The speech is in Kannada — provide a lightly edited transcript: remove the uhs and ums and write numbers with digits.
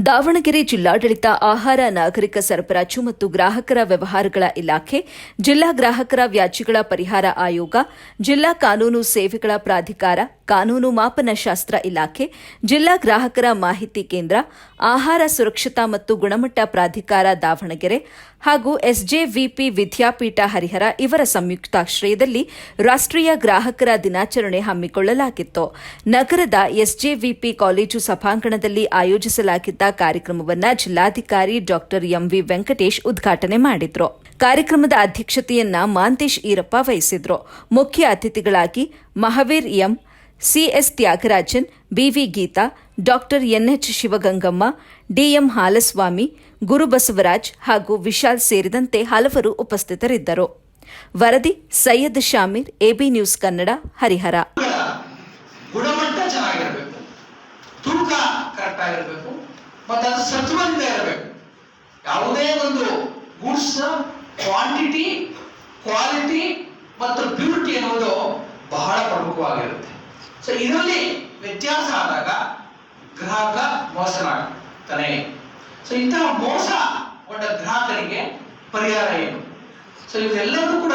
ದಾವಣಗೆರೆ ಜಿಲ್ಲಾಡಳಿತ ಆಹಾರ ನಾಗರಿಕ ಸರಬರಾಜು ಮತ್ತು ಗ್ರಾಹಕರ ವ್ಯವಹಾರಗಳ ಇಲಾಖೆ, ಜಿಲ್ಲಾ ಗ್ರಾಹಕರ ವ್ಯಾಜ್ಯಗಳ ಪರಿಹಾರ ಆಯೋಗ, ಜಿಲ್ಲಾ ಕಾನೂನು ಸೇವೆಗಳ ಪ್ರಾಧಿಕಾರ, ಕಾನೂನು ಮಾಪನಶಾಸ್ತ್ರ ಇಲಾಖೆ, ಜಿಲ್ಲಾ ಗ್ರಾಹಕರ ಮಾಹಿತಿ ಕೇಂದ್ರ, ಆಹಾರ ಸುರಕ್ಷತಾ ಮತ್ತು ಗುಣಮಟ್ಟ ಪ್ರಾಧಿಕಾರ ದಾವಣಗೆರೆ ಹಾಗೂ ಎಸ್ಜೆವಿಪಿ ವಿದ್ಯಾಪೀಠ ಹರಿಹರ ಇವರ ಸಂಯುಕ್ತಾಶ್ರಯದಲ್ಲಿ ರಾಷ್ಟ್ರೀಯ ಗ್ರಾಹಕರ ದಿನಾಚರಣೆ ಹಮ್ಮಿಕೊಳ್ಳಲಾಗಿತ್ತು. ನಗರದ ಎಸ್ಜೆವಿಪಿ ಕಾಲೇಜು ಸಭಾಂಗಣದಲ್ಲಿ ಆಯೋಜಿಸಲಾಗಿದ್ದ ಕಾರ್ಯಕ್ರಮವನ್ನು ಜಿಲ್ಲಾಧಿಕಾರಿ ಡಾ ಎಂವಿ ವೆಂಕಟೇಶ್ ಉದ್ಘಾಟನೆ ಮಾಡಿದ್ರು. ಕಾರ್ಯಕ್ರಮದ ಅಧ್ಯಕ್ಷತೆಯನ್ನ ಮಾಂತೇಶ್ ಈರಪ್ಪ ವಹಿಸಿದ್ರು. ಮುಖ್ಯ ಅತಿಥಿಗಳಾಗಿ Mahavir M, CS Thyagarajan, BV Geetha, ಡಾ ಎನ್ಎಚ್ ಶಿವಗಂಗಮ್ಮ, ಡಿಎಂ ಹಾಲಸ್ವಾಮಿ, ಗುರುಬಸವರಾಜ್ ಹಾಗೂ ವಿಶಾಲ್ ಸೇರಿದಂತೆ ಹಲವರು ಉಪಸ್ಥಿತರಿದ್ದರು. ವರದಿ ಸೈಯದ್ ಶಾಮೀರ್, ಎಬಿ ನ್ಯೂಸ್ ಕನ್ನಡ, ಹರಿಹರ. ಗುಣಮಟ್ಟ ಚೆನ್ನಾಗಿರಬೇಕು, ತೂಕ ಕರೆಕ್ಟ್ ಆಗಿರಬೇಕು ಮತ್ತು ಅದು ಸತ್ವದಿಂದ ಇರಬೇಕು. ಯಾವುದೇ ಒಂದು ಗೂಡ್ಸ್ ಕ್ವಾಂಟಿಟಿ, ಕ್ವಾಲಿಟಿ ಮತ್ತು ಪ್ಯೂರಿಟಿ ಅನ್ನೋದು ಬಹಳ ಪ್ರಮುಖವಾಗಿರುತ್ತೆ. ಸೊ ಇದರಲ್ಲಿ ವ್ಯತ್ಯಾಸ ಆದಾಗ ಗ್ರಾಹಕ ಮೋಸನಾಗ್ತಾನೆ. ಸೊ ಇಂತಹ ಮೋಸಗೊಂಡ ಗ್ರಾಹಕರಿಗೆ ಪರಿಹಾರ ಏನು? ಸೊ ಇವೆಲ್ಲವೂ ಕೂಡ